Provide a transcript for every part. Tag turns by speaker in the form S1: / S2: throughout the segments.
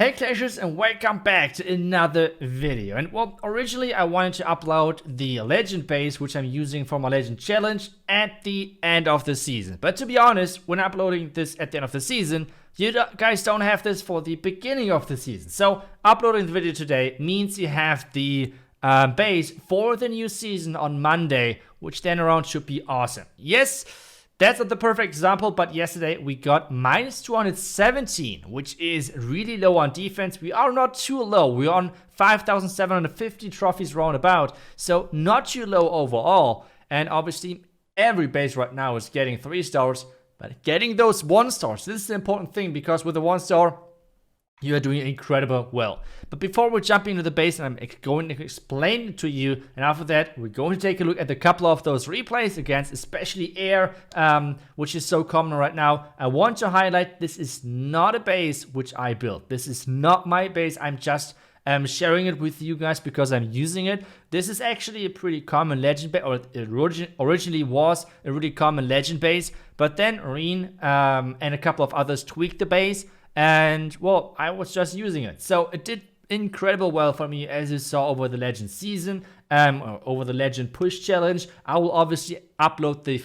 S1: Hey Clashers, and welcome back to another video. And well, originally I wanted to upload the legend base, which I'm using for my legend challenge at the end of the season. But to be honest, when uploading this at the end of the season, you guys don't have this for the beginning of the season. So uploading the video today means you have the base for the new season on Monday, which then around should be awesome. Yes, that's not the perfect example, but yesterday we got minus 217, which is really low on defense. We are not too low. We're on 5,750 trophies roundabout, so not too low overall. And obviously, every base right now is getting 3 stars, but getting those 1 stars, this is the important thing, because with the 1 star, you are doing incredible well. But before we jump into the base, and I'm going to explain it to you, and after that, we're going to take a look at a couple of those replays against especially air, which is so common right now. I want to highlight this is not a base which I built. This is not my base. I'm just sharing it with you guys because I'm using it. This is actually a pretty common legend base, or it originally was a really common legend base, but then Reen and a couple of others tweaked the base. And well, I was just using it, so it did incredible well for me, as you saw over the legend season, or over the legend push challenge. I will obviously upload the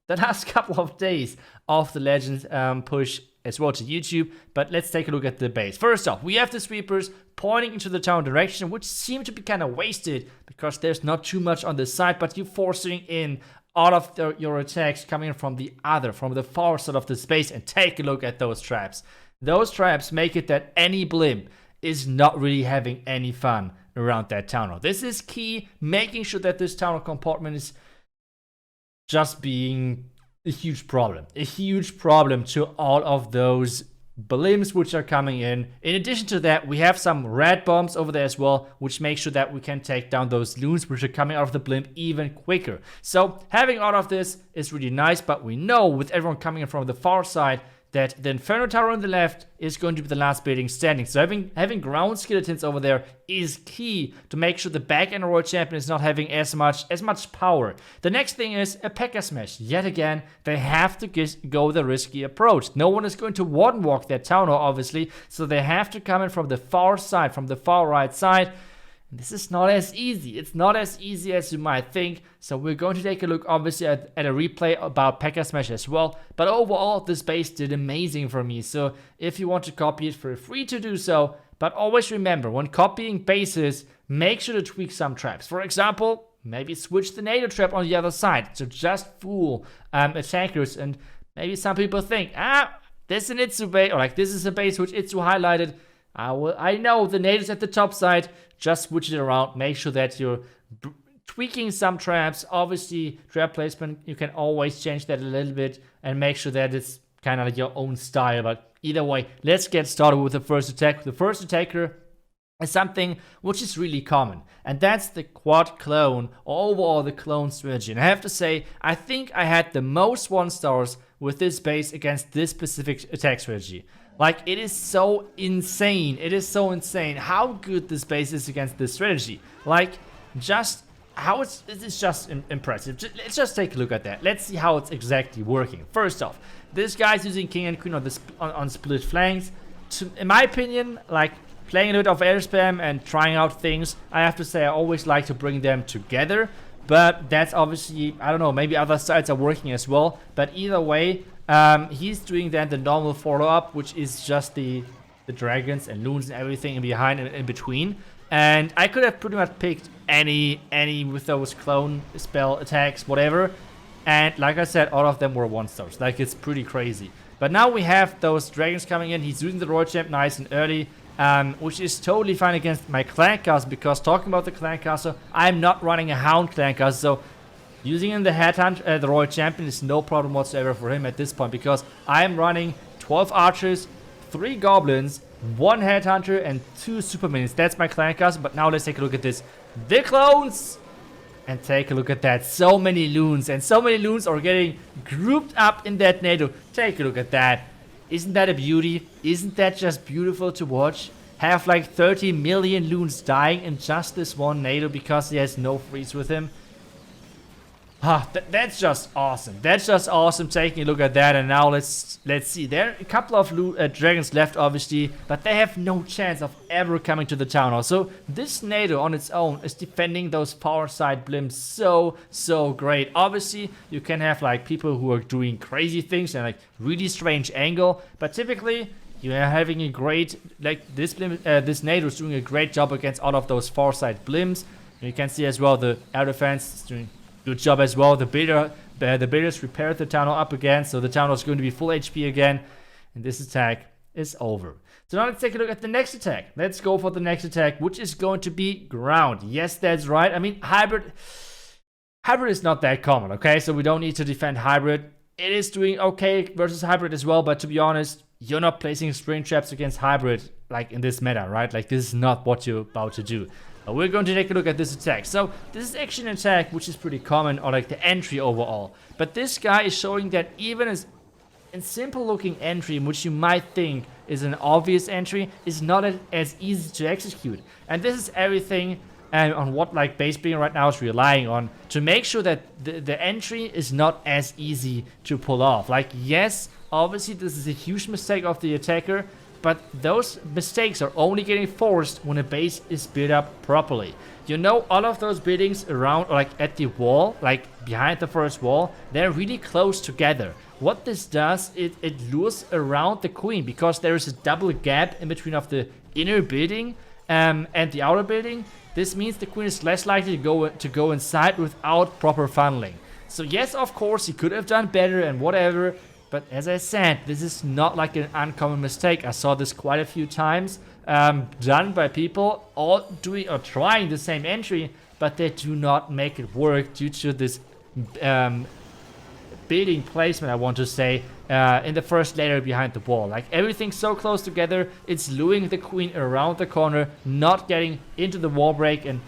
S1: the last couple of days of the legend push as well to YouTube. But let's take a look at the base. First off, we have the sweepers pointing into the town direction, which seem to be kind of wasted because there's not too much on the side, but you're forcing in all of your attacks coming from the far side of the space. And take a look at those traps. Those traps make it that any blimp is not really having any fun around that town hall. This is key, making sure that this town hall compartment is just being a huge problem to all of those blimps which are coming in. In addition to that, we have some red bombs over there as well, which makes sure that we can take down those loons which are coming out of the blimp even quicker. So having all of this is really nice, but we know with everyone coming in from the far side that the Inferno Tower on the left is going to be the last building standing. So having ground skeletons over there is key to make sure the back end Royal Champion is not having as much power. The next thing is a Pekka Smash. Yet again, they have to go the risky approach. No one is going to one walk that town hall, obviously, so they have to come in from the far side, from the far right side. This is not as easy. It's not as easy as you might think. So we're going to take a look, obviously, at a replay about Pekka Smash as well. But overall, this base did amazing for me. So if you want to copy it, feel free to do so. But always remember, when copying bases, make sure to tweak some traps. For example, maybe switch the NATO trap on the other side. So just fool attackers. And maybe some people think, this is an Itsu base, or like this is a base which Itsu highlighted. I know the natives at the top side. Just switch it around. Make sure that you're tweaking some traps. Obviously, trap placement, you can always change that a little bit and make sure that it's kind of like your own style. But either way, let's get started with the first attack. The first attacker is something which is really common, and that's the quad clone, or overall the clone strategy. And I have to say, I think I had the most 1 stars with this base against this specific attack strategy. Like, it is so insane. It is so insane how good this base is against this strategy. Like, just how it's just impressive. Let's just take a look at that. Let's see how it's exactly working. First off, this guy's using King and Queen on split flanks. In my opinion, like, playing a bit of air spam and trying out things, I have to say I always like to bring them together. But that's obviously, I don't know, maybe other sides are working as well. But either way, he's doing then the normal follow-up, which is just the dragons and loons and everything in behind and in between. And I could have pretty much picked any with those clone spell attacks, whatever. And like I said, all of them were 1 stars. Like, it's pretty crazy. But now we have those dragons coming in. He's using the Royal Champ nice and early, which is totally fine against my clan castle, because talking about the clan castle, I'm not running a hound clan castle, so using in the headhunt, the Royal Champion is no problem whatsoever for him at this point, because I'm running 12 archers, 3 goblins, 1 headhunter, and 2 super minions. That's my clan castle. But now let's take a look at this. The clones! And take a look at that. So many loons, and so many loons are getting grouped up in that NATO. Take a look at that. Isn't that a beauty? Isn't that just beautiful to watch? Have like 30 million loons dying in just this one NATO because he has no freeze with him. Ah, that's just awesome. That's just awesome. Taking a look at that, and now let's see. There are a couple of dragons left, obviously, but they have no chance of ever coming to the town hall. So this NATO on its own is defending those far side blimps so great. Obviously, you can have like people who are doing crazy things and like really strange angle, but typically you are having a great like this blimp. This NATO is doing a great job against all of those far side blimps. And you can see as well the air defense is doing good job as well. The builders repaired the town hall up again, so the town hall is going to be full HP again, and this attack is over. So now let's take a look at the next attack. Let's go for the next attack, which is going to be ground. Yes, that's right. I mean, hybrid is not that common, okay? So we don't need to defend hybrid. It is doing okay versus hybrid as well, but to be honest, you're not placing spring traps against hybrid like in this meta, right? Like this is not what you're about to do. We're going to take a look at this attack. So this is actually an attack which is pretty common, or like the entry overall. But this guy is showing that even as a simple looking entry, which you might think is an obvious entry, is not as easy to execute. And this is everything on what like base building right now is relying on to make sure that the entry is not as easy to pull off. Like yes, obviously this is a huge mistake of the attacker, but those mistakes are only getting forced when a base is built up properly. You know, all of those buildings around, or like at the wall, like behind the first wall, they're really close together. What this does, it lures around the queen, because there is a double gap in between of the inner building and the outer building. This means the queen is less likely to go inside without proper funneling. So yes, of course, he could have done better and whatever, but as I said, this is not like an uncommon mistake. I saw this quite a few times done by people all doing or trying the same entry, but they do not make it work due to this building placement, I want to say, in the first layer behind the wall. Like everything's so close together, it's luring the queen around the corner, not getting into the wall break, and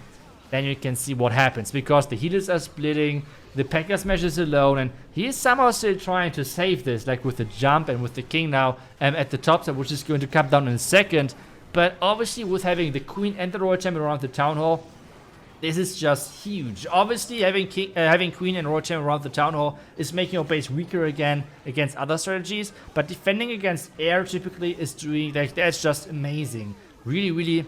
S1: then you can see what happens, because the healers are splitting, the Pekka Smash is alone, and he is somehow still trying to save this, like with the jump and with the king now at the top side, which is going to come down in a second. But obviously with having the queen and the royal champion around the town hall, this is just huge. Obviously having queen and royal champion around the town hall is making your base weaker again against other strategies, but defending against air typically is doing, like, that's just amazing. Really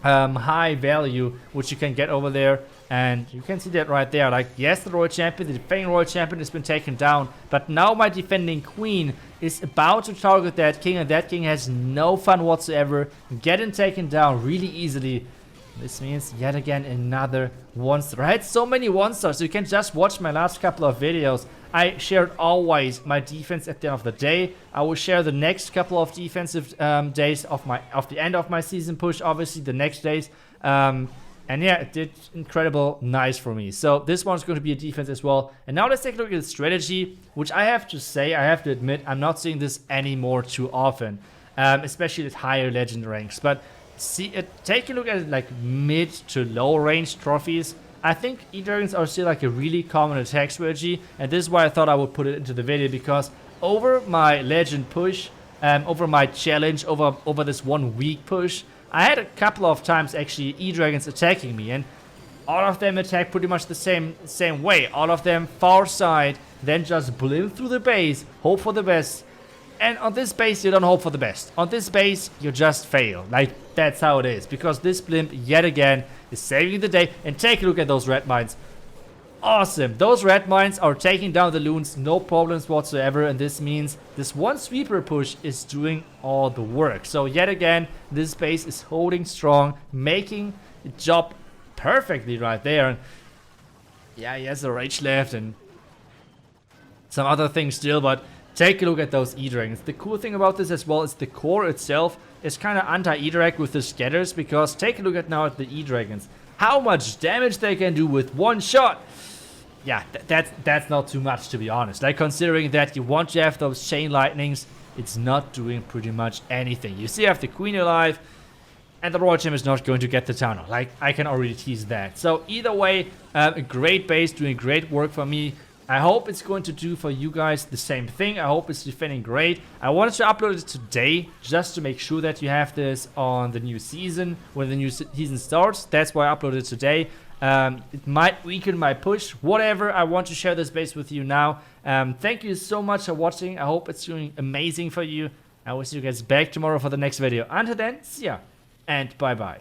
S1: high value which you can get over there, and you can see that right there. Like yes, the royal champion, the defending royal champion has been taken down, but now my defending queen is about to target that king, and that king has no fun whatsoever, getting taken down really easily. This means yet again another 1-star. I had so many 1-stars, so you can just watch my last couple of videos. I shared always my defense at the end of the day. I will share the next couple of defensive days of the end of my season push, obviously the next days. And yeah, it did incredible nice for me. So this one's going to be a defense as well. And now let's take a look at the strategy, which I have to say, I have to admit, I'm not seeing this anymore too often, especially at higher legend ranks. But take a look at like mid to low range trophies. I think E-Dragons are still like a really common attack strategy, and this is why I thought I would put it into the video, because over my legend push, over my challenge, over this 1 week push, I had a couple of times actually E-Dragons attacking me, and all of them attack pretty much the same way. All of them far side, then just blimp through the base, hope for the best. And on this base, you don't hope for the best. On this base, you just fail. Like, that's how it is. Because this blimp, yet again, is saving the day. And take a look at those red mines. Awesome. Those red mines are taking down the loons, no problems whatsoever. And this means this one sweeper push is doing all the work. So, yet again, this base is holding strong, making the job perfectly right there. And yeah, he has a rage left and some other things still, but take a look at those E-Dragons. The cool thing about this as well is the core itself is kind of anti-E-Drag with the scatters, because take a look at now at the E-Dragons. How much damage they can do with one shot. Yeah, that's not too much, to be honest. Like, considering that you want to have those chain lightnings, it's not doing pretty much anything. You still have the queen alive, and the royal champion is not going to get the town hall. Like, I can already tease that. So either way, a great base doing great work for me. I hope it's going to do for you guys the same thing. I hope it's defending great. I wanted to upload it today just to make sure that you have this on the new season when the new season starts. That's why I uploaded it today. It might weaken my push. Whatever, I want to share this base with you now. Thank you so much for watching. I hope it's doing amazing for you. I will see you guys back tomorrow for the next video. Until then, see ya and bye bye.